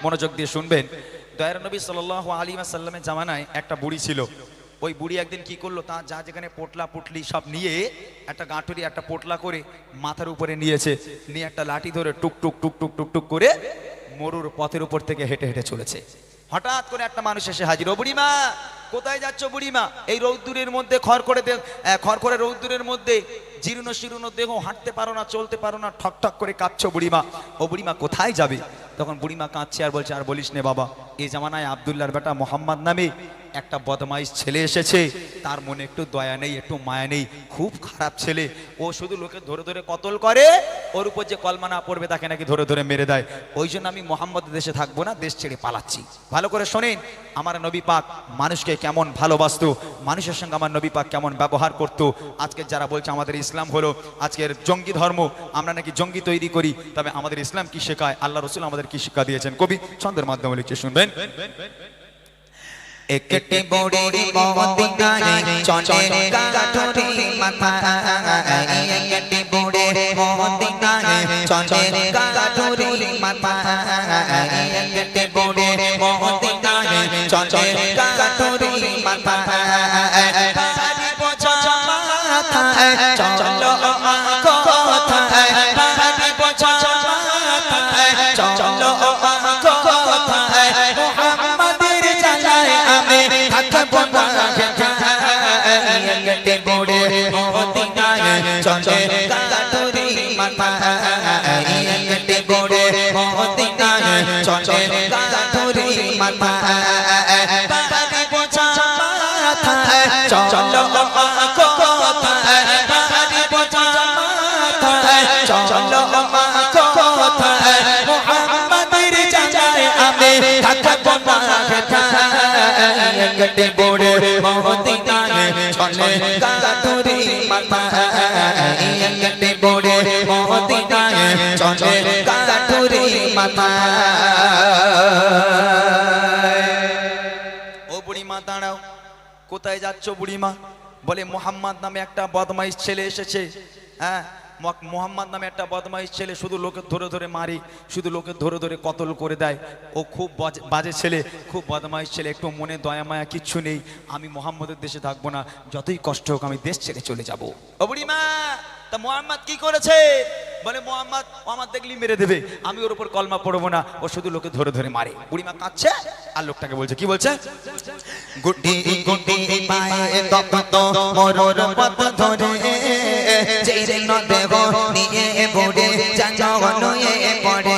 মনোযোগ দিয়ে শুনবেন। দয়ার নবী সাল্লাল্লাহু আলাইহি ওয়াসাল্লামের জামানায় একটা বুড়ি ছিল। ওই বুড়ি একদিন কি করলো, তা যা যেখানে পোটলা পুটলি সব নিয়ে একটা গাঁটুরি একটা পোটলা করে মাথার উপরে নিয়েছে, নিয়ে একটা লাঠি ধরে টুক টুক টুক টুক টুক টুক করে মরুর পথের উপর থেকে হেঁটে হেঁটে চলেছে। হঠাৎ করে একটা মানুষ এসে হাজির। ও বুড়িমা, কোথায় যাচ্ছ বুড়িমা? এই রৌদ্দুরের মধ্যে খড়খড়ে রৌদ্দুরের মধ্যে জীর্ণ শীর্ণ দেহ, হাঁটতে পারো না, চলতে পারো না, ঠক ঠক করে কাঁদছো বুড়িমা। ও বুড়িমা কোথায় যাবে? তখন বুড়িমা কাঁদছে আর বলছে, আর বলিস নে বাবা, এই জামানায় আব্দুল্লাহর বেটা মোহাম্মদ নামে একটা বদমাইশ ছেলে এসেছে। তার মনে একটু দয়া নেই, একটু মায়া নেই, খুব খারাপ ছেলে। ও শুধু লোকে ধরে ধরে কতল করে, ওর উপর যে কলমা না পড়বে তাকে নাকি ধরে ধরে মেরে দেয়। ওই জন্য আমি মোহাম্মদের দেশে থাকবো না, দেশ ছেড়ে পালাচ্ছি। ভালো করে শোনেন, আমার নবী পাক মানুষকে কেমন ভালোবাসতো, মানুষের সঙ্গে আমার নবী পাক কেমন ব্যবহার করতো। আজকে যারা বলছে আমাদের ইসলাম হলো আজকের জঙ্গি ধর্ম, আমরা নাকি জঙ্গি তৈরি করি, তবে আমাদের ইসলাম কি শেখায়, আল্লাহ রসুল আমাদের কি শিক্ষা দিয়েছেন, কবি ছন্দের মাধ্যমে লিখে শুনবেন। একটি বড়ি মদিনায় চলে গাঠরি মাথায়, একটি বড়ি মদিনায় চলে গাঠরি মাথায়, একটি বড়ি মদিনায় চলে গাঠরি মাথায়, বাড়ি বোঝা মাথায় চলো কোথায়, বাড়ি বোঝা মাথায় চলো কোথায়, মুহাম্মাদের জানায় আমি থাকবো না একটি বড়ে মদিনায় চলে গাঠরি মাথায়, একটি বড়ে মদিনায় চলে গাঠরি মাথায়, বাড়ি বোঝা মাথায় চলো কোথায়, বাড়ি বোঝা মাথায় চলো কোথায়, মুহাম্মাদের জানায় আমি থাকবো না একটি বড়ে মদিনায় চলে গাঠরি মাথায়, একটি বড়ে মদিনায় চলে গাঠরি মাথায়। ও বুড়িমা দাঁড়াও, কোথায় যাচ্ছ বুড়িমা? বলে মোহাম্মদ নামে একটা বদমাইশ ছেলে এসেছে। হ্যাঁ, মোহাম্মদ নামে একটা বদমাইশ ছেলে, শুধু লোকে ধরে ধরে মারি, শুধু লোকে ধরে ধরে কতল করে দেয়। ও খুব বাজে ছেলে, খুব বদমাইশ ছেলে, একটু মনে দয়া মায়া কিচ্ছু নেই। আমি মোহাম্মদের দেশে থাকবো না, যতই কষ্ট হোক আমি দেশ ছেড়ে চলে যাব। ও বুড়িমা, তা মোহাম্মদ কি করেছে? বলে মোহাম্মদ আমার দেখলি মেরে দেবে, আমি ওর উপর কলমা পড়বো না, ও শুধু লোকে ধরে ধরে মারে। বুড়িমা কাঁদছে আর লোকটাকে বলছে, কি বলছে? গুটি গুটি পায়ে তপ্ত মরুর পথ ধরে, জীর্ণ দেহ নিয়ে বুড়ে জানয়ে পড়ে,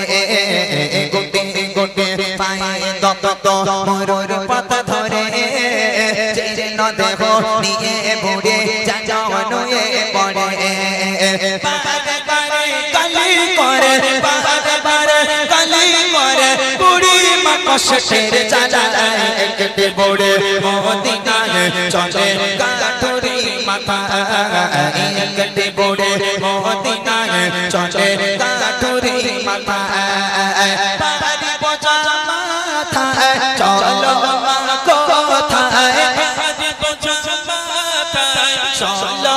গুটি গুটি পায়ে তপ্ত মরুর পথ ধরে, জীর্ণ দেহ নিয়ে বুড়ে জানয়ে পড়ে, বারে বারে কালি করে, বারে বারে কালি করে, বুড়ি মা কষ্টের জ্বালায় একটি বড়ে মদিনায় চলে গাঠরি মাথায়, একটি বড়ে মদিনায় চলে গাঠরি মাথায়, বাড়ি বোঝা মাথায় চলো কোথায়, বাড়ি বোঝা মাথায় চলো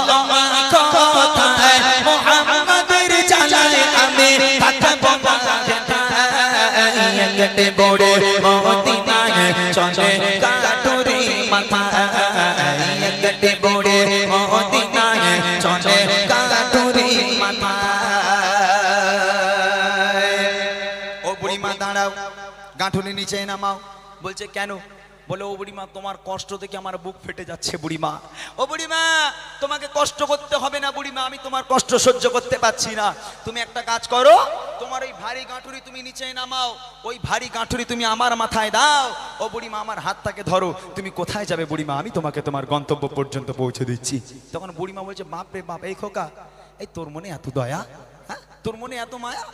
কোথায়, মুহাম্মাদের জানায় আমি থাকবো না একটি বড়ে মদিনায় চলে গাঠরি মাথায়, একটি বড়ে মদিনায় চলে গাঠরি মাথায়। ও বুড়িমা দাঁড়াও, গাঁঠুনি নিচে নামাও। বলছে কেন? বলে ও বুড়িমা তোমার কষ্ট দেখে আমার বুক ফেটে যাচ্ছে বুড়িমা। ও বুড়িমা তোমাকে কষ্ট করতে হবে না বুড়িমা, আমি তোমার কষ্ট সহ্য করতে পারছি না। তুমি একটা কাজ করো, তোমার ওই ভারী গাঁঠুরি তুমি নিচে নামাও, ওই ভারী গাঁঠুরি তুমি আমার মাথায় দাও। ও বুড়িমা আমার হাতটাকে ধরো। তুমি কোথায় যাবে বুড়িমা? আমি তোমাকে তোমার গন্তব্য পর্যন্ত পৌঁছে দিচ্ছি। তখন বুড়িমা বলছে, বাপ রে বাপ, এই খোকা, এই তোর মনে এত দয়া, হ্যাঁ তোর মনে এত মায়া,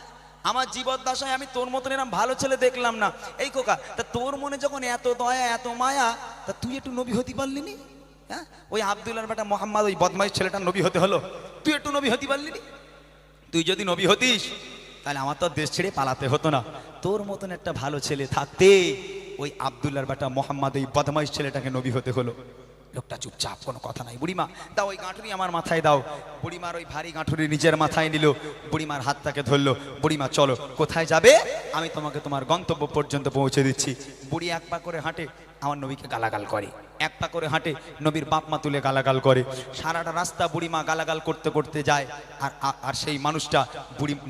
আমার জীবদ্দশায় আমি তোর মতন এরকম ভালো ছেলে দেখলাম না। এই খোকা, তা তোর মনে যখন এত দয়া এত মায়া, তা তুই একটু নবী হতে পারলি নি? হ্যাঁ, ওই আব্দুল্লাহর বেটা মোহাম্মদ, ওই বদমাইশ ছেলেটা নবী হতে হলো, তুই একটু নবী হতে পারলি নি? তুই যদি নবী হতিস তাহলে আমার তো দেশ ছেড়ে পালাতে হতো না। তোর মতন একটা ভালো ছেলে থাকতে ওই আব্দুল্লাহর বেটা মোহাম্মদ, এই বদমাইশ ছেলেটাকে নবী হতে হলো। লোকটা চুপচাপ, কোনো কথা নাই। বুড়িমা দাও ওই গাঁটুরি আমার মাথায় দাও। বুড়িমার ওই ভারী গাঁটুরি নিজের মাথায় নিল, বুড়িমার হাতটাকে ধরলো। বুড়িমা চলো, কোথায় যাবে? আমি তোমাকে তোমার গন্তব্য পর্যন্ত পৌঁছে দিচ্ছি। বুড়ি এক পা করে হাঁটে, আমার নবীকে গালাগাল করে। এক পা করে হাঁটে, নবীর বাপ মা তুলে গালাগাল করে। সারাটা রাস্তা বুড়িমা গালাগাল করতে করতে যায়। আর আর সেই মানুষটা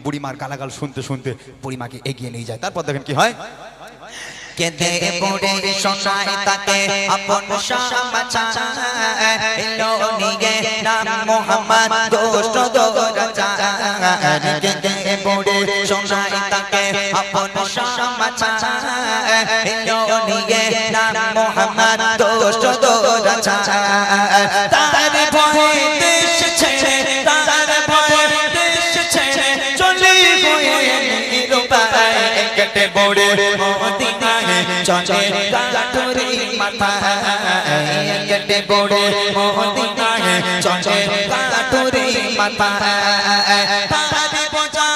বুড়িমার গালাগাল শুনতে শুনতে বুড়িমাকে এগিয়ে নিয়ে যায়। তারপর দেখেন কি হয়। কেঁদে পড়ে শোনায় তাকে আপন সমাচার, এলো নিয়ে নাম মোহাম্মদ গোস্ত দৌড়াচার। কেঁদে পড়ে শোনায় তাকে আপন সমাচার, এলো নিয়ে নাম মোহাম্মদ গোস্ত দৌড়াচার। তার ভয়ে দেশ ছেড়ে, তার ভয়ে দেশ ছেড়ে চলে গিয়ে নিরুপায়। কেটে পড়ে মদিনায় চলে গাঁটুরি মাথায়, কেটে পড়ে মদিনায় চলে গাঁটুরি মাথায়। তারি বোঝা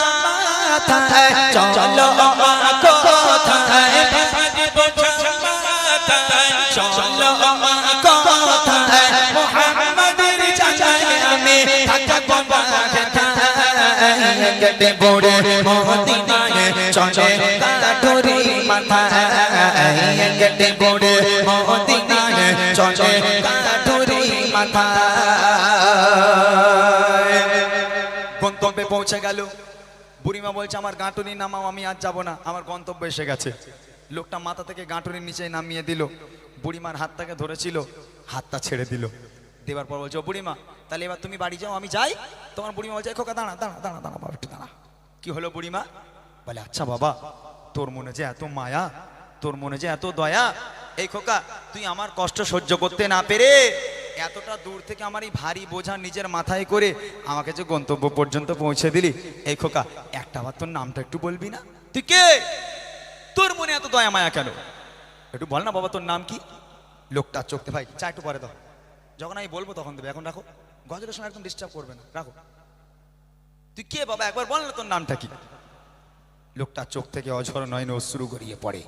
মাথায় চলো কোথায়, তারি বোঝা মাথায় চলো কোথায়। মুহাম্মাদের জানায় আমি থাকবো বাগায়, কেটে পড়ে মদিনায় চলে গাঁটুরি মাথায়, কেটে পড়ে মদিনায় চলে গাঁটুরি মাথায়। গন্তব্যে পৌঁছে গেল। বুড়িমা বলছে আমার গাঁটুনি নামাও, আমি আজ যাব না, আমার গন্তব্য এসে গেছে। লোকটা মাথা থেকে গাঁটুনির নিচে নামিয়ে দিল। বুড়িমার হাতটাকে ধরেছিল, হাতটা ছেড়ে দিল। দেবার পর বলছে ও বুড়িমা তাহলে এবার তুমি বাড়ি যাও, আমি যাই। তোমার বুড়িমা বলছে খোকা দাঁড়া দাঁড়া দাঁড়া দাঁড়া বাবা, একটু দাঁড়া। কি হলো বুড়িমা? বলে আচ্ছা বাবা, তোর মনে যে এত মায়া, তোর মনে যে এত দয়া, এই খোকা তুই আমার কষ্ট সহ্য করতে না পেরে এতটা দূর থেকে আমার এই ভারী বোঝা নিজের মাথায় করে আমাকে যে গন্তব্য পর্যন্ত পৌঁছে দিলি, এই খোকা একটা বার তোর নামটা একটু বলবি না? তুই কে? তোর মনে এত দয়া মায়া কেন? একটু বল না বাবা তোর নাম কি? লোকটা চোখতে, ভাই চা একটু পরে দাও, যখন আমি বলবো তখন দেবে, এখন রাখো, গজলের সময় একদম ডিস্টার্ব করবে না, রাখো। তুই কে বাবা একবার বল না তোর নামটা কি? লোকটা চোখ থেকে অঝর নয়নে অশ্রু গড়িয়ে পড়ে,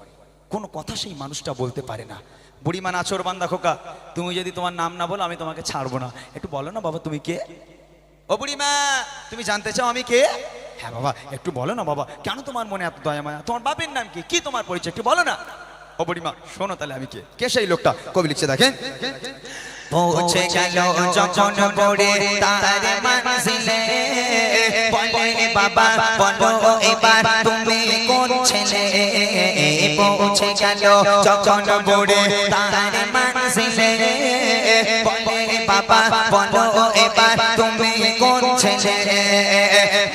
কোনো কথা সেই মানুষটা বলতে পারে না। বুড়িমা নাচর বান্দা খোকা, তুমি যদি তোমার নাম না বলো আমি তোমাকে ছাড়বো না, একটু বলো না বাবা তুমি কে? ও বুড়িমা তুমি জানতে চাও আমি কে? হ্যাঁ বাবা একটু বলো না বাবা, কেন তোমার মনে এত দয়া মায়া? তোমার বাপের নাম কি? কি তোমার পরিচয় একটু বলো না। ও বুড়িমা শোনো তাহলে আমি কে। কে সেই লোকটা? কবি লিখছে দেখেন। পৌঁছে গেল যখন পড়ে তার মঞ্জিলে, বলে বাবা বলো এবার তুমি কোন ছেলে। পৌঁছে গেল যখন পড়ে তার মঞ্জিলে, বলে বাবা বলো এবার তুমি কোন ছেলে।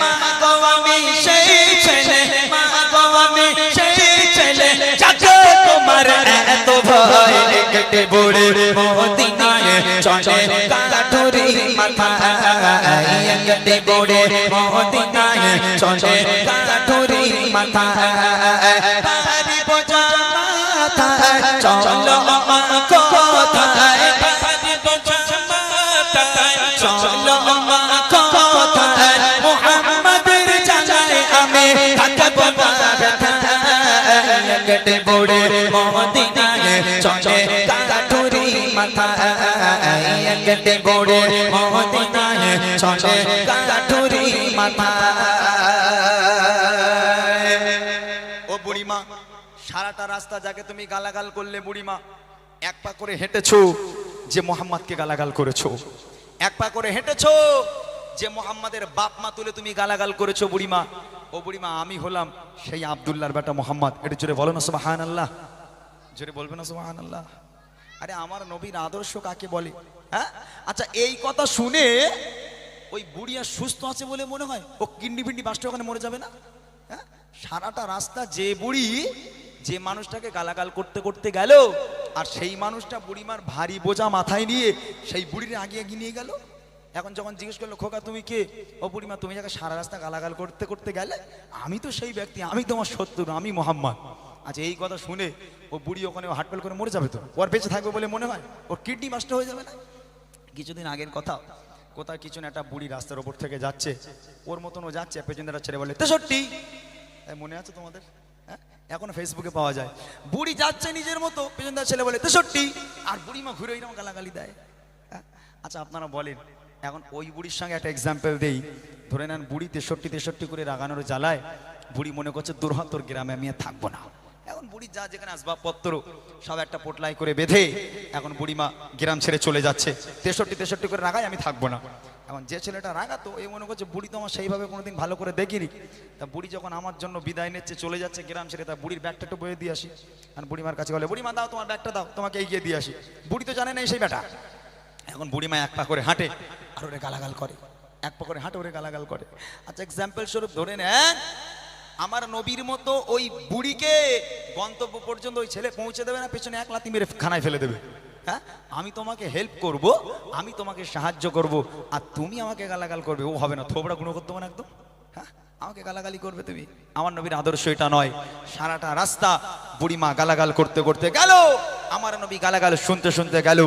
মা গো আমি সেই ছেলে, মা গো আমি সেই ছেলে, যাকে তোমার এত ভয়। কেটে পড়ে মদিনায় চলে গাঁটুরি মাথায়, কেটে পড়ে মদিনায় চলে গাঁটুরি মাথায়। তারি বোঝা মাথায় চলো কোথায়, তারি বোঝা মাথায় চলো কোথায়। মুহাম্মাদের জানায় আমি থাকবো বাগায়, কেটে পড়ে মদিনায় চলে গাঁটুরি মাথায়, কেটে পড়ে মদিনায় চলে গাঁটুরি মাথায়। ও বুড়িমা সারাটা রাস্তা যাকে তুমি গালাগাল করলে বুড়িমা, এক পা করে হেঁটেছো যে মোহাম্মদকে গালাগাল করেছো, এক পা করে হেঁটেছো যে মোহাম্মদের বাপ মা তুলে তুমি গালাগাল করেছো বুড়িমা। ও বুড়িমা আমি হলাম সেই আব্দুল্লাহর বেটা মোহাম্মদ। একটু জোরে বলো না সুবহানাল্লাহ, জোরে বলবে না সুবহানাল্লাহ। আরে আমার নবীর আদর্শ কাকে বলে? হ্যাঁ আচ্ছা এই কথা শুনে ওই বুড়িয়া সুস্থ আছে বলে মনে হয় ও কিডনি ফিডনি বাস্টে ওখানে মরে যাবে না? হ্যাঁ সারাটা রাস্তা যে বুড়ি যে মানুষটাকে গালাগাল করতে করতে গেল, আর সেই মানুষটা বুড়িমার ভারী বোঝা মাথায় নিয়ে সেই বুড়ির আগে এগিয়ে নিয়ে গেল। এখন যখন জিজ্ঞেস করলো খোকা তুমি কে? ও বুড়িমা তুমি যাকে সারা রাস্তা গালাগাল করতে করতে গেলে, আমি তো সেই ব্যক্তি, আমি তোমার শত্রু, আমি মোহাম্মদ। আচ্ছা এই কথা শুনে ও বুড়ি ওখানে হাটপেল করে মরে যাবে তো? ওর বেঁচে থাকবে বলে মনে হয়? ওর কিডনি বাস্ট হয়ে যাবে না? কিছুদিন আগের কথা, কোথায় কিছু না একটা বুড়ি রাস্তার ওপর থেকে যাচ্ছে, ওর মতন ও যাচ্ছে, পেছনে একটা ছেড়ে বলে 63। মনে আছে তোমাদের? হ্যাঁ এখন ফেসবুকে পাওয়া যায়। বুড়ি যাচ্ছে নিজের মতো, পেছন তার ছেলে বলে 63, আর বুড়িমা ঘুরে এরকম গালাগালি দেয়। আচ্ছা আপনারা বলেন, এখন ওই বুড়ির সঙ্গে একটা এক্সাম্পল দেই। ধরে নেন বুড়ি 63 করে রাগানোর জ্বালায় বুড়ি মনে করছে দুর্হতর গ্রামে আমি আর থাকবো না। এখন বুড়ি যা যেখানে আসবাবপত্র সব একটা পোটলাই করে বেঁধে এখন বুড়িমা গ্রাম ছেড়ে চলে যাচ্ছে। 63 করে রাগায় আমি থাকবো না। এখন যে ছেলেটা রাগাতো এই মনে করছে বুড়ি তো আমার সেইভাবে কোনোদিন ভালো করে দেখিনি। তা বুড়ি যখন আমার জন্য বিদায় নিচ্ছে চলে যাচ্ছে গ্রাম ছেড়ে, তা বুড়ির ব্যাগটা একটু বয়ে দিয়ে আসি। আর বুড়িমার কাছে বলে বুড়িমা দাও তোমার ব্যাগটা দাও, তোমাকে এগিয়ে দিয়ে আসি। বুড়ি তো জানে না সেই ব্যাটা। এখন বুড়িমা এক পা করে হাঁটে আর ওরে গালাগাল করে, এক পা করে হাঁটে ওরে গালাগাল করে। আচ্ছা এক্সাম্পল স্বরূপ ধরে নেন আমার নবীর মতো ওই বুড়িকে গন্তব্য পর্যন্ত ওই ছেলে পৌঁছে দেবে না, পেছনে এক লাথি মেরে খানায় ফেলে দেবে। হ্যাঁ, আমি তোমাকে হেল্প করব, আমি তোমাকে সাহায্য করব, আর তুমি আমাকে গালাগাল করবে, ও হবে না। থোবড়া গুণ করতে হবে না একদম। হ্যাঁ, আমাকে গালাগালি করবে তুমি। আমার নবীর আদর্শ এটা নয়। সারাটা রাস্তা বুড়িমা গালাগাল করতে করতে গেল, আমার নবী গালাগাল শুনতে শুনতে গেল।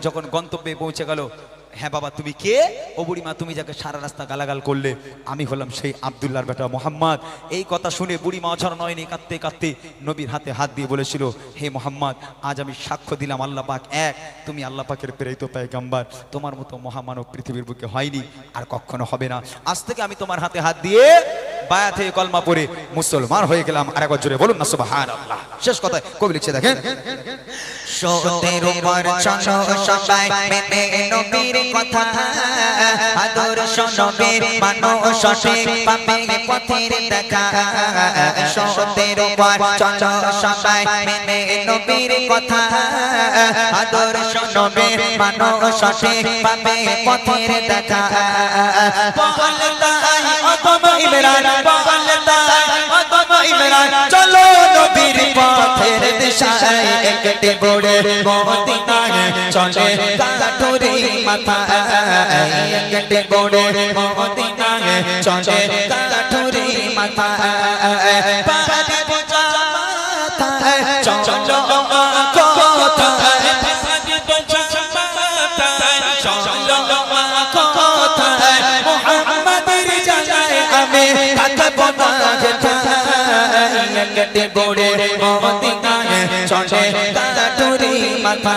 যখন গন্তব্যে পৌঁছে গেল, হ্যাঁ বাবা তুমি কে? ও বুড়িমা তুমি যাকে সারা রাস্তা গালাগাল করলে আমি হলাম সেই আব্দুল্লাহর বেটা মোহাম্মদ। এই কথা শুনে বুড়িমা অঝর নয়নি কাঁদতে কাঁদতে নবীর হাতে হাত দিয়ে বলেছিল, হে মোহাম্মদ আজ আমি সাক্ষ্য দিলাম আল্লাহ পাক এক, তুমি আল্লাহ পাকের প্রেরিত পয়গম্বর, তোমার মতো মহামানব পৃথিবীর বুকে হয়নি আর কখনো হবে না। আজ থেকে আমি তোমার হাতে হাত দিয়ে বায়াত হয়ে কলমা পড়ে মুসলমান হয়ে গেলাম। আর একবার জোরে বলুন না সুবহানাল্লাহ। শেষ কথায় কবি লিখছে দেখেন, সতের উপর চলো সবাই মেনে নবীর কথা, আদর্শ নবীর মানো সঠিক পাবে পথের দেখা। সতের উপর চলো সবাই মেনে নবীর কথা, আদর্শ নবীর মানো সঠিক পাবে পথের দেখা। বলতাই অতম ইমরান, বলতাই অতম ইমরান, চলো নবীর পথের দিশায় একটি বড়ে মদিনায় চলে কাঠুরি মাথা। একটি বড়ে মদিনায় চলে কাঠুরি মাথা। পারি বোঝা মাথায় চলো কোথায়, পারি বোঝা মাথায় চলো কোথায়, মুহাম্মাদের জানায় আমি থাকবো না যেথায়। একটি বড়ে মদিনায় চলে কাঠুরি মাথা।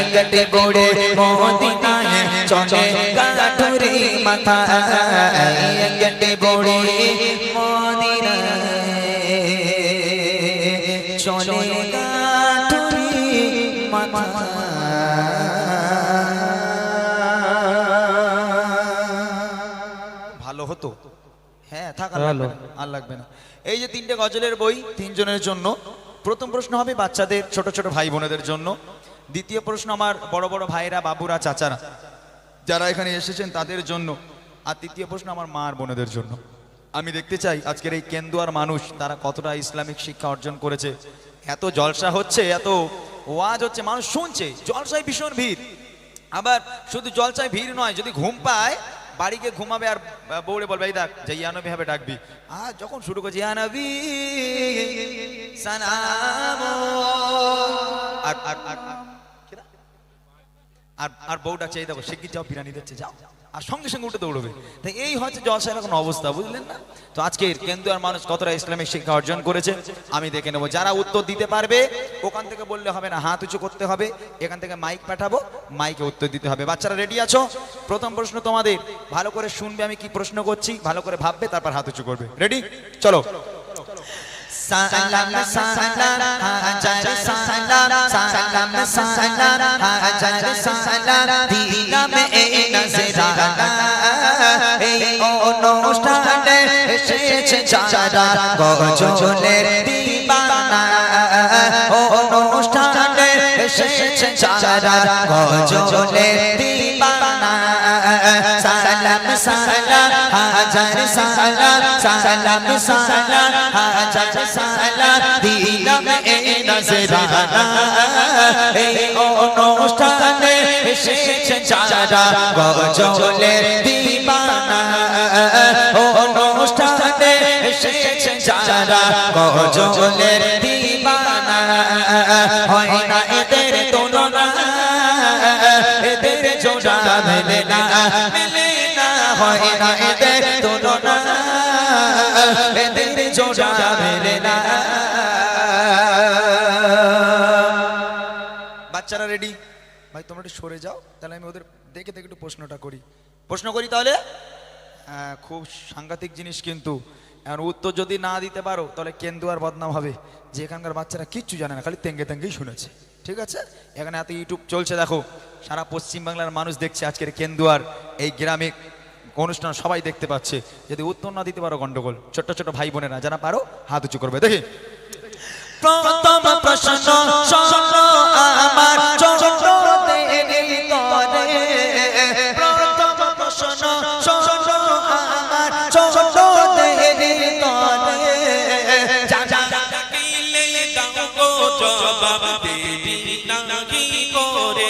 একটি বড়ে মদিনায় চলে কাঠুরি মাথা। একটি বড়ে মদিনায় চলে কাঠুরি মাথা। ভালো হতো। হ্যাঁ থাক, আর লাগবে না। এই যে তিনটে গজলের বই তিনজনের জন্য। প্রথম প্রশ্ন হবে বাচ্চাদের, ছোট ছোট ভাই বোনেদের জন্য। দ্বিতীয় প্রশ্ন আমার বড় বড় ভাইরা, বাবুরা, চাচারা যারা এখানে এসেছেন তাদের জন্য। আর তৃতীয় প্রশ্ন আমার মা আর বোনেদের জন্য। আমি দেখতে চাই আজকের এই কেন্দুয়ার মানুষ তারা কতটা ইসলামিক শিক্ষা অর্জন করেছে। এত জলসা হচ্ছে, এত ওয়াজ হচ্ছে, মানুষ শুনছে, জলসায় ভীষণ ভিড়। আবার শুধু জলসায় ভিড় নয়, যদি ঘুম পায় বাড়ি গিয়ে ঘুমাবে আর বউরে বলবে এই দেখ যে ইয়া নবী হবে ডাকবি। আর যখন শুরু করছে ইয়া নবী সালাম, আর আর আর আর বউ ডাকছে এই দেখো শিগগির যাও বিরিয়ানি দিচ্ছে যাও, আর সঙ্গে সঙ্গে উঠে দৌড়বে। তাই এই হচ্ছে জলসার এখন অবস্থা, বুঝলেন না? তো আজকের কেন্দুয়ার মানুষ কতটা ইসলামিক শিক্ষা অর্জন করেছে আমি দেখে নেবো। যারা উত্তর দিতে পারবে ওখান থেকে বললে হবে না, হাত উঁচু করতে হবে। এখান থেকে মাইক পাঠাবো, মাইকে উত্তর দিতে হবে। বাচ্চারা রেডি আছো? প্রথম প্রশ্ন তোমাদের, ভালো করে শুনবে আমি কি প্রশ্ন করছি, ভালো করে ভাববে, তারপর হাত উঁচু করবে। রেডি? চলো। সালাম সালাম হাজার সালাম, সালাম সালাম হাজার সালাম, দিলাম এই নজরানা। এই অনুষ্ঠানে এসেছে যারা গজলের দিবানা। অনুষ্ঠানে এসেছে যারা গজলের দিবানা। সালাম সালাম হাজার সালাম, সালাম সালাম হাজার সালাম, দিলাম এই নজরানা। এই অনুষ্ঠানে এসেছে যারা গজলের দিবানা। অনুষ্ঠানে এসেছে যারা গজলের দিবানা। হয় না এদের তুলনা, এদের জোড়া মেলে না, মেলে না। হয় না এদের তুলনা, এদের জোড়া মেলে না। বাচ্চারা রেডি? ভাই তোমরা একটু সরে যাও, তাহলে আমি ওদের দেখে দেখে একটু প্রশ্নটা করি। প্রশ্ন করি তাহলে। হ্যাঁ, খুব সাংঘাতিক জিনিস কিন্তু। এখন উত্তর যদি না দিতে পারো তাহলে কেন্দুয়ার বদনাম হবে যে এখানকার বাচ্চারা কিচ্ছু জানে না, খালি তেঙ্গে তেঙ্গেই শুনেছে। ঠিক আছে? এখানে এত ইউটিউব চলছে, দেখো সারা পশ্চিমবাংলার মানুষ দেখছে আজকের কেন্দুয়ার এই গ্রামে অনুষ্ঠান, সবাই দেখতে পাচ্ছে। যদি উত্তর না দিতে পারো গন্ডগোল। ছোট্ট ছোট ভাই বোনেরা যারা পারো হাত উঁচু করবে, দেখি। প্রথম প্রশ্ন শোনো আমার ছোট দেরি করে। প্রথম প্রশ্ন শোনো আমার ছোট দেরি করে। জানা থাকিলে দাও গো জবাব দেরি নাহি করে।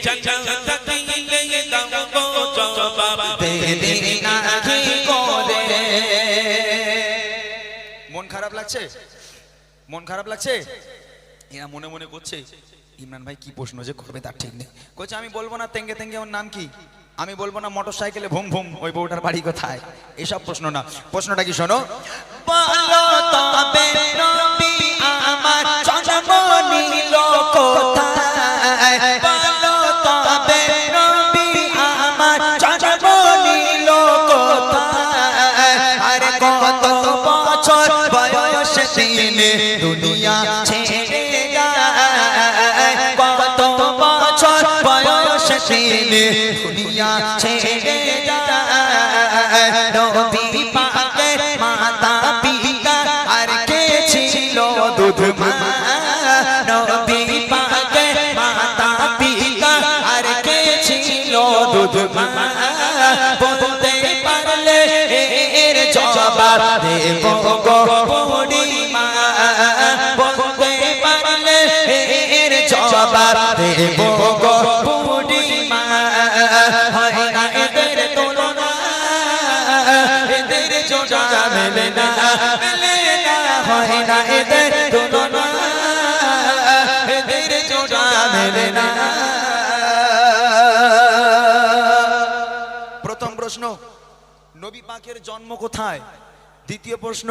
জানা থাকিলে দাও গো জবাব দেরি নাহি করে। মন খারাপ লাগছে? মন খারাপ লাগছে? এরা মনে মনে করছে ইমরান ভাই কি প্রশ্ন যে করবে তার ঠিক নেই। কইছে আমি বলবো না তেঙ্গে তেঙ্গে ওর নাম কি, আমি বলবো না মোটর সাইকেলে ভুম ভুম ওই বউটার বাড়ি কোথায়, এসব প্রশ্ন না। প্রশ্নটা কি শোনো। বলো তবে নবী আমার জন্ম নিল কোথায়। বলো তবে নবী আমার জন্ম নিল কোথায়। আরে কত বছর বয়স দিনে দুনিয়া ছেড়ে যায়। কত বছর বয়স দিনে দুনিয়া ছেড়ে যায়। নবী পাকের মাতা পিতা আর কে ছিল দুধ মা। নবী পাকের মাতা পিতা আর কে ছিল দুধ মা। বলতে পারলে এর জবাব দেব গো বুড়িমা। বলতে পারলে এর জবাব দেব গো বুড়িমা। হয় না এদের তুলনা, এদের জোড়া মেলে না, মেলে না। হয় না এদের তুলনা, এদের জোড়া মেলে না। প্রথম প্রশ্ন, নবী পাকের জন্ম কোথায়? দ্বিতীয় প্রশ্ন,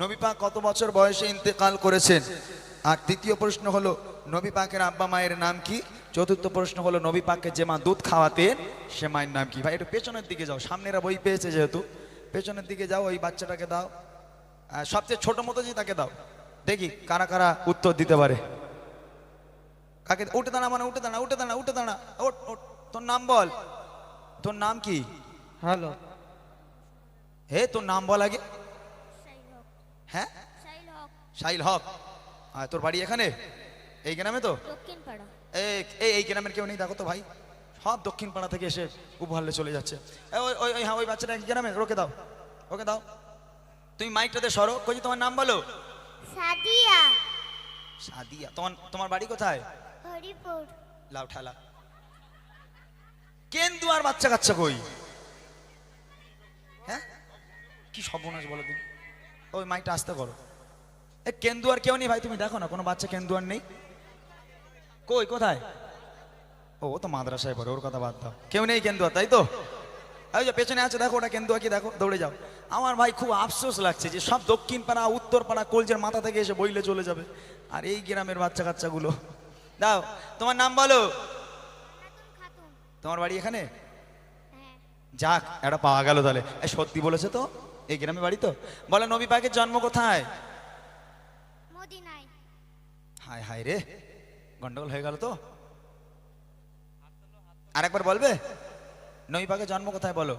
নবী পাক কত বছর বয়সে ইন্তেকাল করেছেন? আর তৃতীয় প্রশ্ন হলো নবী পাকের আব্বা মায়ের নাম কি? চতুর্থ প্রশ্ন হলো নবী পাককে যে মা দুধ খাওয়াতেন সে মায়ের নাম কি? ভাই একটু পেছনের দিকে যাও, সামনেরা বই পেয়েছে যেহেতু পেছনের দিকে যাও, ওই বাচ্চাটাকে দাও, সবচেয়ে ছোট মতো যে তাকে দাও, দেখি কারা কারা উত্তর দিতে পারে। কাকে? উঠে দাঁড়া, মানে উঠে দাঁড়া, উঠে দাঁড়া, উঠে দাঁড়া, ওঠ ওঠ। তোর নাম বল, তোর নাম কি? হ্যালো, হে তোর নাম বল আগে। হ্যাঁ, শাইল হক। আর তোর বাড়ি এখানে এই গ্রামে? তো দক্ষিণ পাড়া। এই গ্রামের কেউ নেই দেখো তো ভাই, সব দক্ষিণ পাড়া থেকে এসে উপহারলে চলে যাচ্ছে। হ্যাঁ ওই বাচ্চাটা একই গ্রামে, ওকে দাও, ওকে দাও। তুমি মাইকটাতে সরো। কই তোমার নাম বলো। সাদিয়া। সাদিয়া। তোমার বাড়ি কোথায়? হরিপুর। লাউ ঠালা। কেন্দুয়ার বাচ্চা কাচ্চা কই? হ্যাঁ, কি সর্বনাশ বলো তুমি। ওই মাইকটা আস্তে করো। এ কেন্দুয়ার কেউ নেই ভাই, তুমি দেখো না কোনো বাচ্চা কেন্দুয়ার নেই। কই কোথায়? ও তো মাদ্রাসায় পড়ে, ওর কথা বাদ দাও। কেউ নেই কেন্দুয়া, তাই তো? ওই যে পেছনে আছে দেখো, ওটা কেন্দুয়া কি দেখো, দৌড়ে যাও। আমার ভাই খুব আফসোস লাগছে যে সব দক্ষিণ পাড়া উত্তর পাড়া কলজের মাথা থেকে এসে বইলে চলে যাবে, আর এই গ্রামের বাচ্চা কাচ্চাগুলো। দাও, তোমার নাম বলো। খাতুন। তোমার বাড়ি এখানে? হ্যাঁ। যাক, এটা পাওয়া গেল তাহলে। এই সত্যি বলেছে তো, এই গ্রামে বাড়ি তো। বলে নবী পাকের জন্ম কোথায়? মদিনায়। হায় হায় রে, গন্ডগোল হয়ে গেল তো। আরেকবার বলবে, নবী পাকের জন্ম কোথায় বলো।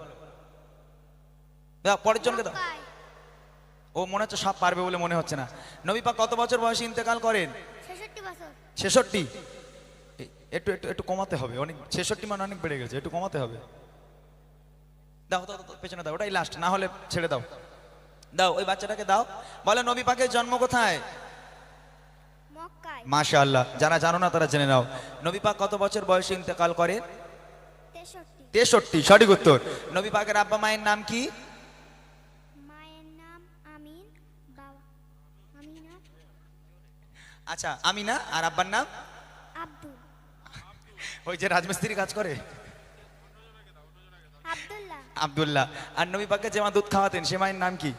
দাও, পরের জনকে দাও। মক্কায়। ও মনে হচ্ছে সব পারবে বলে মনে হচ্ছে না। নবী পাক কত বছর বয়সে ইন্তেকাল করেন? 66 বছর। 66। একটু একটু একটু কমাতে হবে, অনেক 66 মানে অনেক বেড়ে গেছে, একটু কমাতে হবে। দাও দাও দাও, পেছনে দাও, ওটাই লাস্ট, না হলে ছেড়ে দাও। দাও, ওই বাচ্চাটাকে দাও। বলে নবী পাকের জন্ম কোথায়? মক্কায়। মাশাআল্লাহ, যারা জানো না তারা জেনে নাও। নবী পাক কত বছর বয়সে ইন্তেকাল করেন? 63। 63, সঠিক উত্তর। নবী পাকের আব্বা মায়ের নাম কি? মায়ের নাম আমিন, বাবা আমিনা, আচ্ছা, আমিনা। আর আব্বার নাম? আব্দুল, ওই যে রাজমিস্ত্রি কাজ করে, আব্দুল্লাহ। আব্দুল্লাহ। আর নবী পাককে যে মা দুধ খাওয়াতেন সে মায়ের নাম কি?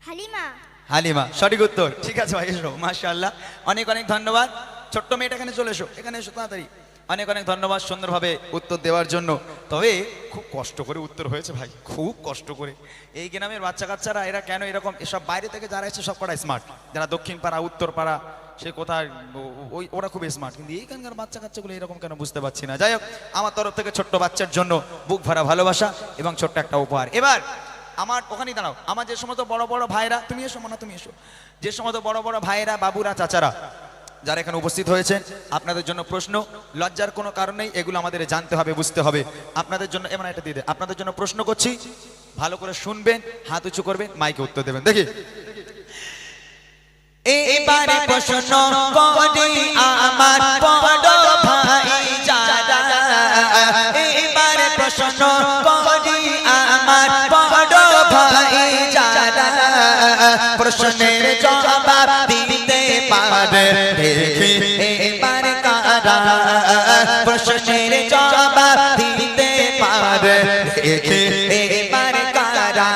হালিমা। হালিমা সঠিক উত্তর। ঠিক আছে ভাই, এসো। মাশাআল্লাহ, অনেক অনেক ধন্যবাদ। ছোট্ট মেয়েটা এখানে চলে এসো, এখানে এসো তাড়াতাড়ি। অনেক অনেক ধন্যবাদ সুন্দরভাবে উত্তর দেওয়ার জন্য। তবে খুব কষ্ট করে উত্তর হয়েছে ভাই, খুব কষ্ট করে। এই গ্রামের বাচ্চা কাচ্চারা এরা কেন এরকম, এসব বাইরে থেকে যারা এসেছে সব কটা স্মার্ট, যারা দক্ষিণ পাড়া উত্তর পাড়া সে কোথায় ওই ওরা খুব স্মার্ট, কিন্তু এইখানকার বাচ্চা কাচ্চাগুলো এরকম কেন বুঝতে পারছি না। যাই হোক, আমার তরফ থেকে ছোট্ট বাচ্চার জন্য বুক ভরা ভালোবাসা এবং ছোট্ট একটা উপহার। এবার আমার ওখানেই দাঁড়াও, আমার যে সমস্ত বড় বড় ভাইরা, তুমি এসো মানা, তুমি এসো, যে সমস্ত বড় বড় ভাইরা, বাবুরা, চাচারা যারা এখানে উপস্থিত হয়েছেন, আপনাদের জন্য প্রশ্ন। লজ্জার কোনো কারণ নেই, এগুলো আমাদের জানতে হবে, বুঝতে হবে। আপনাদের জন্য এমন একটা দিয়ে দে, আপনাদের জন্য প্রশ্ন করছি, ভালো করে শুনবেন, হাত উঁচু করবেন, মাইকে উত্তর দেবেন। দেখি এবারে প্রশ্ন করি আমার বড় ভাই যারা, এবারে প্রশ্ন করি আমার বড় ভাই যারা, প্রশ্নের জবাব দিতে পারে দেখি এবারে কারা, প্রশ্নের জবাব দিতে পারে দেখি এবারে কারা।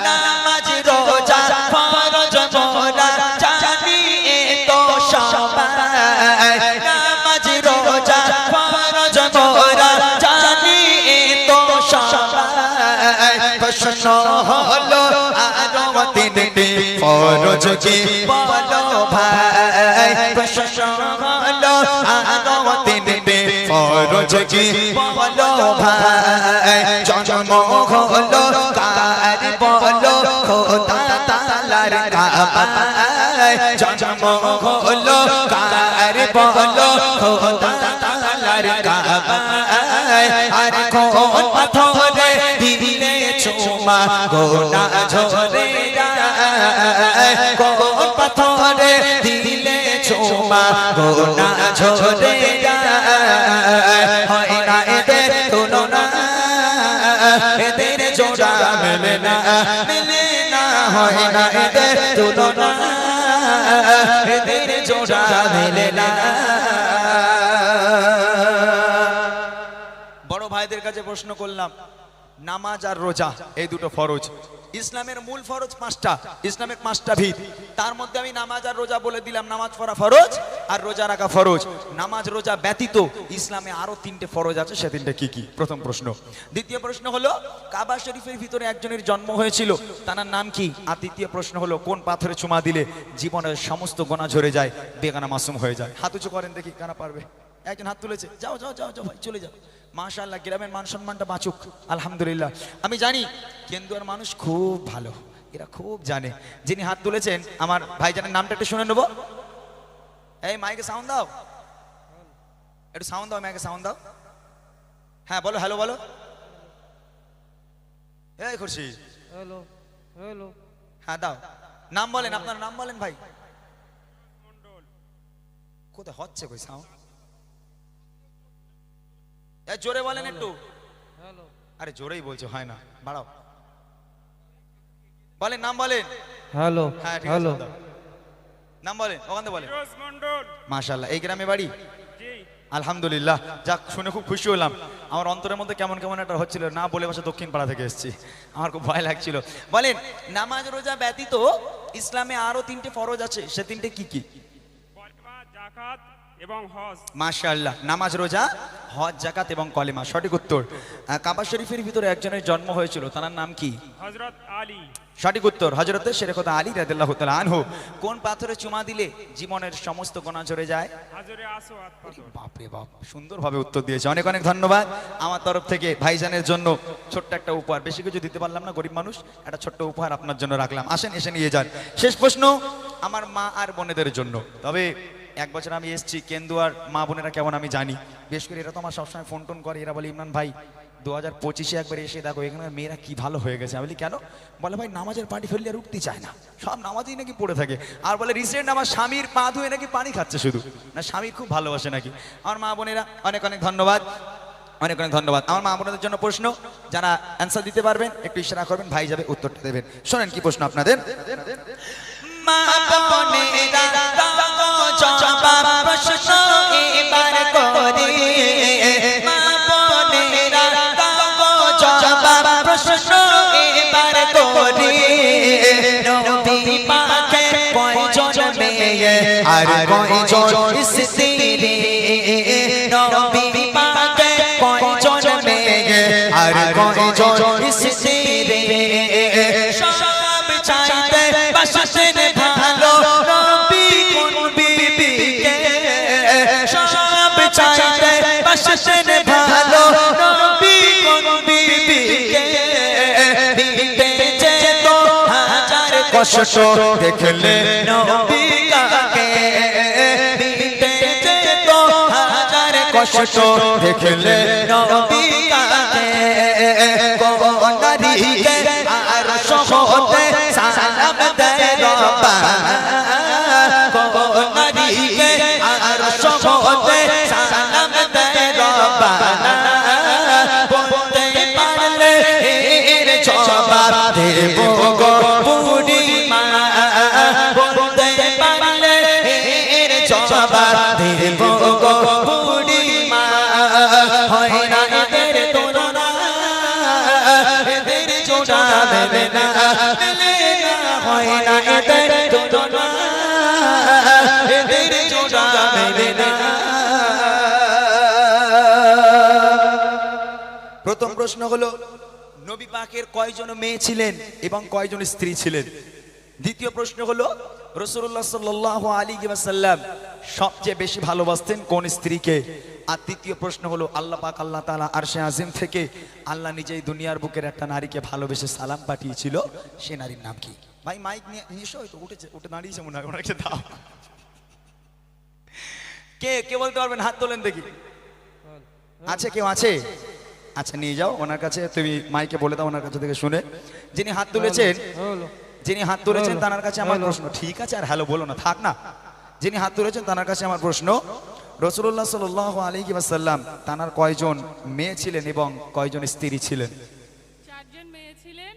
নামাজ রোজা ফরজ মোরা জানি এ তো সবাই, নামাজ রোজা ফরজ মোরা জানি এ তো সবাই। প্রশ্ন হলো আরো তিনটি ফরজ কি বলো ভাই, প্রশ্ন হলো আরো তিনটি ফরজ কি বলো ভাই। জন্ম হলো কার বলো খোদা তাআলার কাবায়, জন্ম হলো কার বলো খোদা তাআলার কাবায়। আর কোন পাথরে দিলে চুমা গোনা ঝরে যায়, কোন পাথরে দিলে চুমা গোনা ঝরে যায়। হয় না এদের তুলনা, এদের জোড়া মেলে না, মেলে না, হয় না এদের তুলনা, এদের জোড়া মেলে না। বড় ভাইদের কাছে প্রশ্ন করলাম, নামাজ আর রোজা এই দুটো ফরজ, ইসলামের মূল ফরজ পাঁচটা, ইসলামের পাঁচটা ভিত, তার মধ্যে আমি নামাজ আর রোজা বলে দিলাম। নামাজ পড়া ফরজ আর রোজা রাখা ফরজ। নামাজ রোজা ব্যতীত ইসলামে আরো তিনটে ফরজ আছে, সে তিনটে কি কি? প্রথম প্রশ্ন। দ্বিতীয় প্রশ্ন হলো, কাবা শরীফের ভিতরে একজনের জন্ম হয়েছিল, তার নাম কি? আর তৃতীয় প্রশ্ন হলো, কোন পাথরে চুমা দিলে জীবনের সমস্ত গোনা ঝরে যায়, বেগানা মাসুম হয়ে যায়? হাত উঁচু করেন দেখি, কারা পারবে? একজন হাত তুলেছে, যাও যাও যাও যাও ভাই, চলে যাও। মাশাআল্লাহ, গ্রামের মান সম্মানটা বাঁচুক, আলহামদুলিল্লাহ। আমি জানি কেন্দুয়ার মানুষ খুব ভালো, এরা খুব জানে। যিনি হাত তুলেছেন আমার ভাইজানের নামটা একটু শুনে নেবো। এই মাইকে সাউন্ড দাও, একটু সাউন্ড দাও, মাইকে সাউন্ড দাও। হ্যাঁ বলো, হ্যালো বলো। এই খুরশিদ, হ্যালো হ্যালো। হ্যাঁ দাও, নাম বলেন, আপনার নাম বলেন ভাই। কোথায় হচ্ছে কই সাউন্ড? জোরে বলেন একটু। হ্যালো। আরে জোরেই বলছো, হয় না, বাড়াও। বলেন, নাম বলেন। হ্যালো। হ্যাঁ ঠিক হ্যালো। আছে, নাম বলেন, ওখান থেকে বলেন। মাশাআল্লাহ, এই গ্রামে বাড়ি? আলহামদুলিল্লাহ, যাক শুনে খুব খুশি হলাম। আমার অন্তরের মধ্যে কেমন কেমন একটা হচ্ছিল, না বলে বসে দক্ষিণ পাড়া থেকে এসেছি, আমার খুব ভয় লাগছিল। বলেন, নামাজ রোজা ব্যতীত ইসলামে আরো তিনটে ফরজ আছে, সে তিনটে কি কি? যাকাত এবং হজ। মাশাআল্লাহ, নামাজ রোজা হজ জাকাত এবং কলেমা, সঠিক উত্তর। কাবা শরীফের ভিতরে একজনের জন্ম হয়েছিল, তার নাম কি? হযরত আলী। সঠিক উত্তর, হযরতে শেরেখুদা আলী রাদিয়াল্লাহু তাআলা আনহু। কোন পাথরে চুমা দিলে জীবনের সমস্ত গোনা ঝরে যায়? হাজরে আসওয়াদ পাথর। বাপরে বাপ, সুন্দরভাবে উত্তর দিয়েছে, অনেক অনেক ধন্যবাদ। আমার তরফ থেকে ভাইজানের জন্য ছোট্ট একটা উপহার, বেশি কিছু দিতে পারলাম না, গরিব মানুষ, একটা ছোট্ট উপহার আপনার জন্য রাখলাম, আসেন এসে নিয়ে যান। শেষ প্রশ্ন আমার মা আর বোনেদের জন্য। তবে এক বছর আমি এসেছি, কেন্দুয়ার মা বোনেরা কেমন আমি জানি, বিশেষ করে এরা তো আমার সবসময় ফোন টোন করে, এরা বলে ইমরান ভাই 2025-এ একবার এসে দেখো এখানে মেয়েরা কি ভালো হয়ে গেছে। আমি বলি কেন? বলে ভাই নামাজের পানি ফেললে আর উঠতে চায় না, সব নামাজই নাকি পড়ে থাকে। আর বলে রিসেন্ট আমার স্বামীর পা ধুয়ে নাকি পানি খাচ্ছে শুধু, না স্বামী খুব ভালোবাসে নাকি। আমার মা বোনেরা অনেক অনেক ধন্যবাদ, অনেক অনেক ধন্যবাদ। আমার মা বোনদের জন্য প্রশ্ন, যারা অ্যান্সার দিতে পারবেন একটু ইশারা করবেন, ভাই যাবে উত্তরটা দেবেন। শোনেন কি প্রশ্ন আপনাদের। মা বোনেরা দাও জবাব, প্রশ্ন এবার করি। মা বোনেরা দাও জবাব, প্রশ্ন এবার করি। আর কয়জন স্ত্রী নবী পাকে কয়জন মেয়ে আর কয়জন স্ত্রী সব চাইতে বাসতেন ভালো নবী কোন বিবিকে সব চাইতে বাসতেন ভালো নবী কোন বিবিকে দিতে যেত হাজার কষ্ট দেখলে নবী কাকে দিতে যেত হাজার কষ্ট দেখলে নবী কাকে কোন নারীকে আর সহতে সালাম দেয় রব্বানা কোন নারীকে আর সহতে সালাম দেয় রব্বানা বলতে পারলে এর জবাব দেব গো বুড়ি মা বলতে পারলে এর জবাব দেব গো বুড়ি মা হয় না এদের তুলনা এদের জোড়া দেবে না হয় না এদের তুলনা এদের জোড়া দেবে না। প্রথম প্রশ্ন হলো নবী পাকের কয়জন মেয়ে ছিলেন এবং কয়জন স্ত্রী ছিলেন। দ্বিতীয় প্রশ্ন হলো রাসূলুল্লাহ সাল্লাল্লাহু আলাইহি ওয়াসাল্লাম সবচেয়ে বেশি ভালোবাসতেন কোন স্ত্রীকে। আর তৃতীয় প্রশ্ন হলো আল্লাহ পাক আল্লাহ তাআলা আরশে আজিম থেকে আল্লাহ নিজেই দুনিয়ার বুকের একটা নারীকে ভালোবেসে সালাম পাঠিয়েছিল, সে নারীর নাম কি? ভাই মাইক নিয়ে এসো, তো উঠে দাঁড়িয়েছে মনে হয়, ওনাকে দাও। কে কে বলতে পারবেন? হাত তোলেন দেখি। আছে কেউ আছে? আচ্ছা নিয়ে যাও ওনার কাছে, তুমি মাইকে বলে দাও ওনার কাছে থেকে শুনে। যিনি হাত তুলেছেন তার কাছে আমার প্রশ্ন। ঠিক আছে, আর হ্যালো বলো না, থাক না। যিনি হাত তুলেছেন তার কাছে আমার প্রশ্ন, রাসূলুল্লাহ সাল্লাল্লাহু আলাইহি ওয়াসাল্লাম তার কয়জন মেয়ে ছিলেন এবং কয়জন স্ত্রী ছিলেন? 4 জন মেয়ে ছিলেন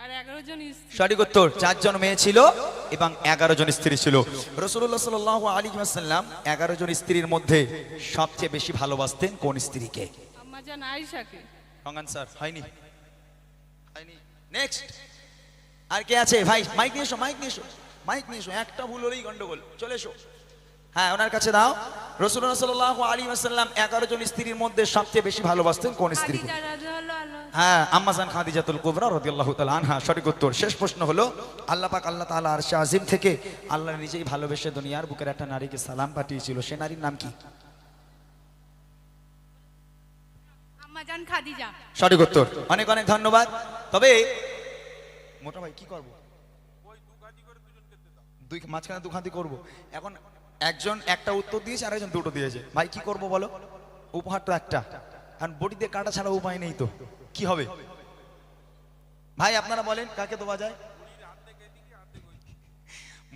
আর 11 জন স্ত্রী। সঠিক উত্তর, 4 জন মেয়ে ছিল এবং 11 জন স্ত্রী ছিল। রাসূলুল্লাহ সাল্লাল্লাহু আলাইহি ওয়াসাল্লাম 11 জন স্ত্রীর মধ্যে সবচেয়ে বেশি ভালোবাসতেন কোন স্ত্রীকে? আম্মা জান আয়েশাকে। রং আনসার, হয়নি। নেক্সট আর কে আছে? ভাই মাইক নিয়ে এসো, মাইক নিয়ে এসো। একটা ভুল হলেই গন্ডগোল, চলে এসো। হ্যাঁ ওনার কাছে দাও। রাসূলুল্লাহ সাল্লাল্লাহু আলাইহি ওয়াসাল্লাম 11 জন স্ত্রীর মধ্যে সবচেয়ে বেশি ভালোবাসতেন কোন স্ত্রীকে? খাদিজা রাদিয়াল্লাহু আনহা। হ্যাঁ আম্মা জান খাদিজাতুল কুবরা রাদিয়াল্লাহু তাআলা আনহা, সঠিক উত্তর। শেষ প্রশ্ন হলো আল্লাহ পাক আল্লাহ তাআলা আরশে আজিম থেকে আল্লাহ নিজেই ভালোবেসে দুনিয়ার বুকের একটা নারীকে সালাম পাঠিয়েছিল, সে নারীর নাম কি? আম্মা জান খাদিজা। সঠিক উত্তর, অনেক অনেক ধন্যবাদ। তবে মোটা ভাই কি করব? দুই মাঝখানে দুখান্তি করব। এখন একজন একটা উত্তর দিয়েছে আর একজন দুটো দিয়েছে, ভাই কি করব বলো? উপহার তো একটা, কারণ বডিতে কাটা ছাড়া উপায় নেই, তো কি হবে ভাই আপনারা বলেন কাকে দেওয়া যায়?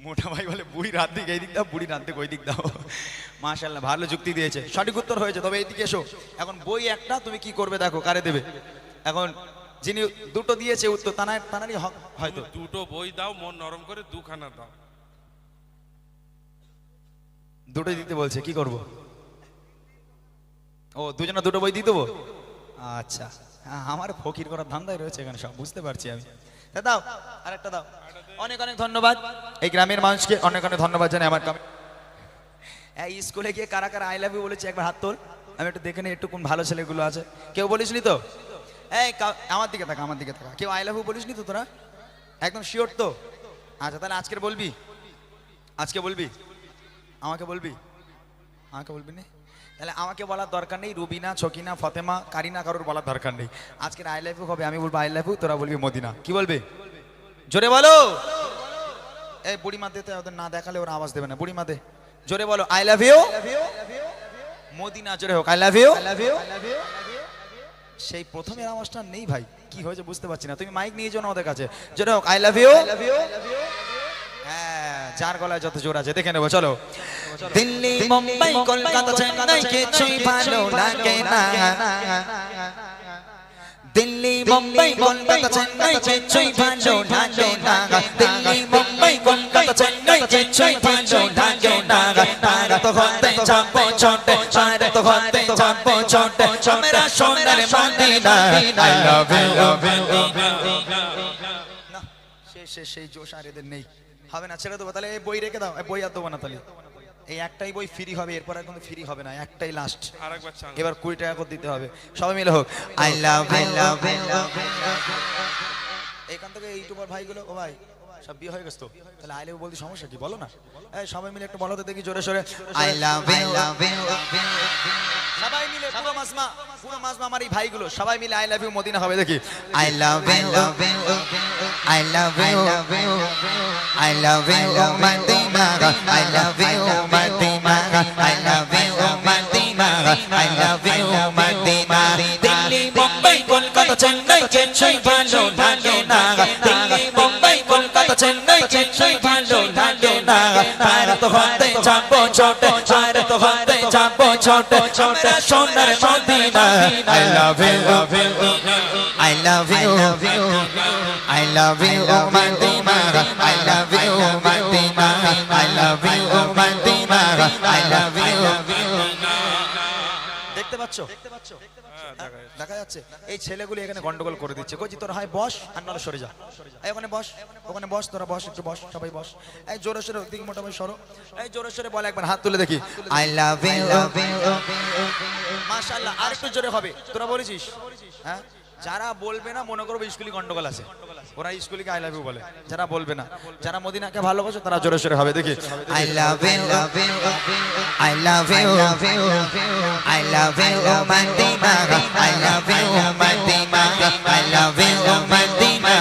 মোটা ভাই বলে বুড়ির হাত দিকে এই দিক দাও, বুড়ির হাত দিকে ওই দিক দাও। মাশাআল্লাহ ভালো যুক্তি দিয়েছে, সঠিক উত্তর হয়েছে। তবে এইদিকে এসো, এখন বই একটা, তুমি কি করবে দেখো কারে দেবে। এখন যিনি দুটো দিয়েছে উত্তর তানারই হক হয়তো। দুটো বই দাও, মন নরম করে দুখানা দাও। দুটোই দিতে বলছে, কি করব? ও দুজনে দুটো বই দিয়ে দেবো? আচ্ছা হ্যাঁ, আমার ফকির করার ধান্দায় রয়েছে এখানে, সব বুঝতে পারছি আমি। দাও আরেকটা দাও। অনেক অনেক ধন্যবাদ এই গ্রামের মানুষকে, অনেক অনেক ধন্যবাদ জানাই। আমার এই স্কুলে গিয়ে কারা কারা আই লাভ ইউ বলেছে একবার হাত তোল, আমি একটু দেখে নিই একটু কোন ভালো ছেলেগুলো আছে। কেউ বলিসনি তো? এই আমার দিকে থাকা, আমার দিকে থাকা। কেউ আই লাভ ইউ বলিসনি তো তোরা? একদম শিওর তো? আচ্ছা তাহলে আজকে বলবি, আজকে বলবি, আমাকে বলবি, আমাকে বলবি না? তাহলে আমাকে বলার দরকার নেই, রুবিনা, ছকিনা, ফতেমা, কারিনা কারোর বলার দরকার নেই। আজকের আই লাভ ইউ হবে, আমি বলবো আই লাভ ইউ, তোরা বলবি মদিনা। কি বলবে? জোরে বলো। এই বুড়ি মাতে ওদের না দেখালে ওরা আওয়াজ দেবে না। বুড়ি মাতে জোরে বলো আই লাভ ইউ মদিনা, জোরে হোক আই লাভ ইউ। সেই প্রথমের আওয়াজটা নেই ভাই, কি হয়েছে বুঝতে পারছি না। তুমি মাইক নিয়ে যাও না ওদের কাছে, জোরে হোক আই লাভ ইউ। হ্যাঁ যার গলায় যত জোর আছে দেখে নেবো, চলো। দিল্লি মুম্বাই কলকাতা চেন্নাই কিছুই ভালো লাগে না, দিল্লি মুম্বাই কলকাতা চেন্নাই কিছুই ভালো লাগে না, দিল্লি মুম্বাই কলকাতা চেন্নাই কিছুই ভালো লাগে না। তারা তো হতে যাবো ছোট, তারা তো হতে যাবো ছোট, আমরা সোনার মদিনা। I love you. না সেই জোশ আর এদের নেই, হবে না, ছেড়ে দেবো। তাহলে এই বই রেখে দাও, এই বই আর দেবো না। তাহলে এই একটাই বই ফ্রি হবে, এরপর আর কোনো ফ্রি হবে না, একটাই লাস্ট। আরেকবার চান। এবার 20 টাকা করে দিতে হবে, সবাই মিলে হোক। I love you, এখান থেকে ইউটিউবার ভাইগুলো, ও ভাই সব বিয়ে হয়ে গেছে তো, তাহলে আই লাভ বলতে সমস্যা কি বলো না? এই সবাই মিলে একটু বলো তো দেখি জোরে সোরে। I love you, সবাই মিলে পুরো মাজমা আমার এই ভাইগুলো সবাই মিলে আই লাভ ইউ মদিনা হবে দেখি। I love you, I love you, I love you, Madina, I love you, Madina, I love you, Madina, I love you, Madina. Delhi, Mumbai, Kolkata, Chennai, Chennai, ভালো লাগে না। Delhi, Mumbai, Kolkata, Chennai, Chennai, ভালো লাগে না। আর তো হতে যাবো ছোটে, আর তো হতে যাবো ছোটে, আমরা সোনার Medina. I love you, I love you, I love you, Madina, I love you, Madina, I love you, Madina, I love you. দেখতে পাচ্ছো? দেখা যাচ্ছে এই ছেলেগুলো এখানে গন্ডগোল করে দিচ্ছে। কইছি তোরা হয় বস আর নাহলে সরে যা। এই ওখানে বস, ওখানে বস, তোরা বস, একটু বস, সবাই বস। এই জোরে সোরে দিকে মোটামুটি সরো। এই জোরে সোরে বলে একবার হাত তুলে দেখি। I love you, মাশাআল্লাহ, আর একটু জোরে হবে। তোরা বলেছিস? হ্যাঁ, যারা বলবে না মনে করবো স্কুলে গন্ডগোল আছে, ওরা স্কুলকে আই লাভ ইউ বলে। যারা বলবে না, যারা মদিনাকে ভালোবাসে তারা জোরে সোরে হবে দেখি। I love you, I love you, I love you, Madina, I love you, Madina, I love you, Madina,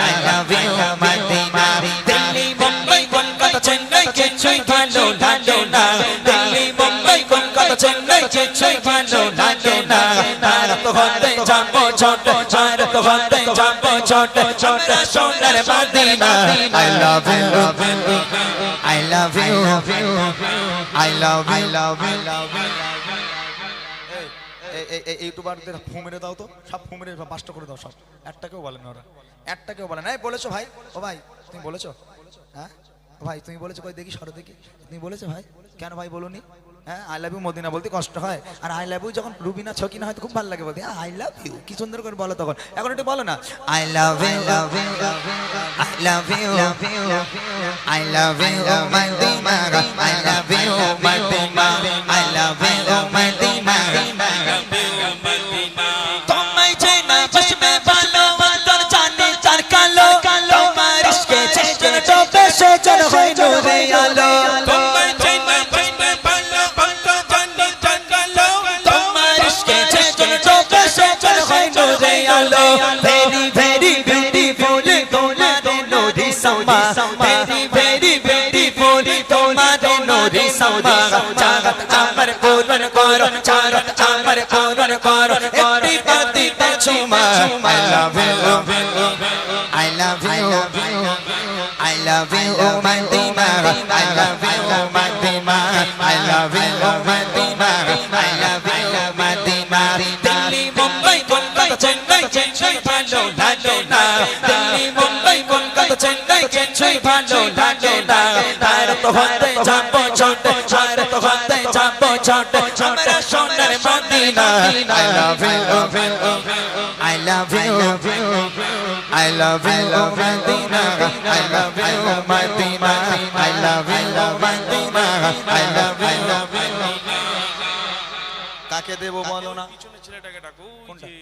I love you, Madina. Delhi, Mumbai, Kolkata, Chennai, Chennai, ভালো লাগে না। Delhi, Mumbai, Kolkata, Chennai, Chennai, ভালো লাগে না। আর তো হতে যাবো ছোট, আর তো হতে যাবো ছোট, আমরা সোনার Medina. I love you, I love you, I love you, I love you. এই ইউটিউবারদের ফু মেরে দাও তো, সব ফু মেরে বাস্ট করে দাও সব। একটাকেও বলে না ওরা, একটাকেও বলে না। এই বলেছো ভাই? ও ভাই তুমি বলেছো? হ্যাঁ ও ভাই তুমি বলেছো? কই দেখি সরো দেখি। তুমি বলেছো ভাই? কেন ভাই বলোনি? হ্যাঁ, আই লাভ ইউ মদিনা বলতে কষ্ট হয়, আর আই লাভ ইউ যখন রুবিনা ছকিনা হয় তো খুব ভালো লাগে বলতে। আই লাভ ইউ কি সুন্দর করে বলো তখন। এখন একটু বলো না। I love you, I love you, I love you, Madina, I love you, Madina, I love you, Madina. তোমায় চেনা চশমে ভালো, তোর জানে চার কালো, তোমার ইশকে চেতন ডোবে সজন হয় নূরে আলো। তোমায় চেনা চশমে ভালো, তোর জানে চার কালো, তোমার ইশকে চেতন ডোবে সজন হয় নূরে আলো। Very, very beautiful, তোমার নূরি সমা, very, very beautiful, তোমার নূরি সমা। জাগত আমার পূরণ করো, জাগত আমার পূরণ করো, একটি পাতিতে চুমা। I love you, I love you, I love you, Madina, I love you, Madina, I love you, Madina, I love you, Madina. Delhi, Mumbai, Kolkata, Chennai, Chennai, ভালো লাগে না। Delhi, Mumbai, Kolkata, Chennai, Chennai, ভালো লাগে না। আর তো হতে যাবো ছোট, আর তো হতে যাবো ছোট, আমরা সোনার Medina. I love you, I love you, I love you, Madina, I love you, Madina, I love you, Madina, I love you. কাকে দেবো বলো না? পিছনে ছেলেটাকে ডাকো। ওই কোনটা? যে,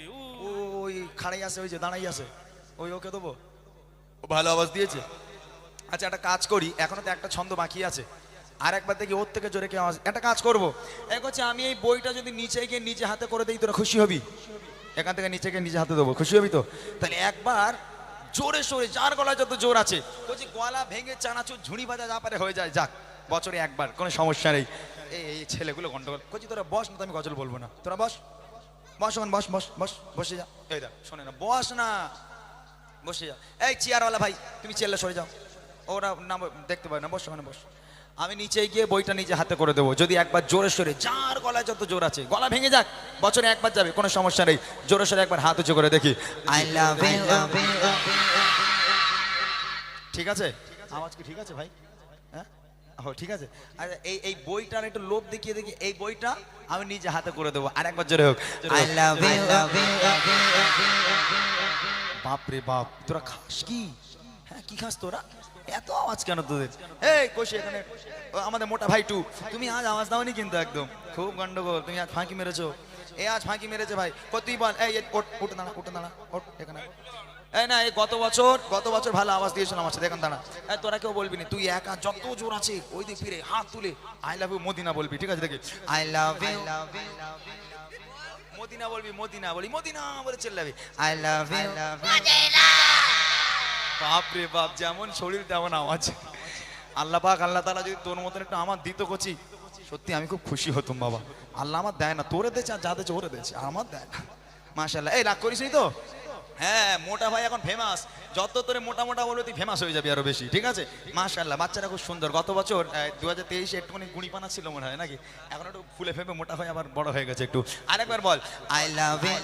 ওই খাড়াই আছে, ওই যে দাঁড়াই আছে, ওই ওকে দেবো। ও ভালো আওয়াজ দিয়েছে। আচ্ছা একটা কাজ করি, এখনো তো একটা ছন্দ বাকি আছে, আর একবার দেখি ওর থেকে জোরে কে আওয়াজ। একটা কাজ করবো, এক হচ্ছে আমি এই বইটা যদি নিচে গিয়ে নিজে হাতে করে দিই তোরা খুশি হবি? এখান থেকে নিচে গিয়ে নিজে হাতে দেবো, খুশি হবি তো? তাহলে একবার জোরে সোরে, যার গলায় যত জোর আছে, বলছি গলা ভেঙে চানাচুর ঝুড়ি বাজা যা পারে হয়ে যায়, যাক বছরে একবার, কোনো সমস্যা নেই। এই ছেলেগুলো গন্ডগোল করছি। তোরা বস না, তো আমি গজল বলবো না। তোরা বস, বস ওখানে বস, বস বস বসে যা। এই দেখ শোনে না, বস না, বসে যা। এই চেয়ারওয়ালা ভাই তুমি চেয়ারলে সরে যাও, ওরা না দেখতে পাবে না, বস ওখানে বস। আমি নিচে গিয়ে বইটা নিজে হাতে করে দেবো, যদি একবার জোরে সোরে, যার গলায় যত জোর আছে, গলা ভেঙে যাক, বছরে একবার যাবে, কোনো সমস্যা নেই। জোরে সোরে একবার হাত উঁচু করে দেখি। I love you, ঠিক আছে? আওয়াজ কি ঠিক আছে ভাই? হ্যাঁ ও ঠিক আছে। আর এই বইটার একটু লোভ দেখিয়ে দেখি, এই বইটা আমি নিজে হাতে করে দেবো, আর একবার জোরে হোক। I love you, বাপ রে বাপ, তোরা খাস কি? হ্যাঁ কি খাস তোরা? এত আওয়াজ কেন তোদের? এই কষি এখানে ও আমাদের মোটা ভাই টু, তুমি আজ আওয়াজ দাওনি কিন্তু একদম খুব গন্ডগোল, তুমি আজ ফাঁকি মেরেছো, এ আজ ফাঁকি মেরেছে ভাই। তুই বল, এই ওট উঠে দাঁড়া, উঠে দাঁড়া, ওট এখানে। এই না, এই গত বছর ভালো আওয়াজ দিয়েছিল আমার সাথে, এখানে দাঁড়া। এই তোরা কেউ বলবি না, তুই একা যত জোর আছে ওই দিক ফিরে হাত তুলে আই লাভ ইউ মদিনা বলবি, ঠিক আছে? দেখি আই লাভ ইউ, মদিনা বলবি, মদিনা বলে চিল্লাবি। I love you. বাপ রে বাপ, যেমন শরীর তেমন আওয়াজ। আল্লাহ পাক, আল্লাহ তাআলা যদি তোর মতন একটু আমার দিত কচি, সত্যি আমি খুব খুশি হতাম বাবা। আল্লাহ আমার দেয় না, তোরে দেছে আর যা দেছে ওরে দেছে, আমার দেয় না। মাশাআল্লাহ। এই রাগ করিস নি তো? হ্যাঁ, মোটা ভাই এখন ফেমাস, যত তোরে মোটা বলবে তুই ফেমাস হয়ে যাবি আরো বেশি, ঠিক আছে? মাশাআল্লাহ, বাচ্চারা খুব সুন্দর। গত বছর 2023-এ একটুখানি গুণিপানা ছিল মনে হয় নাকি, এখন একটু ফুলে ফেপে মোটা ভাই আবার বড় হয়ে গেছে একটু। আরেকবার বল, আই লাভ ইউ।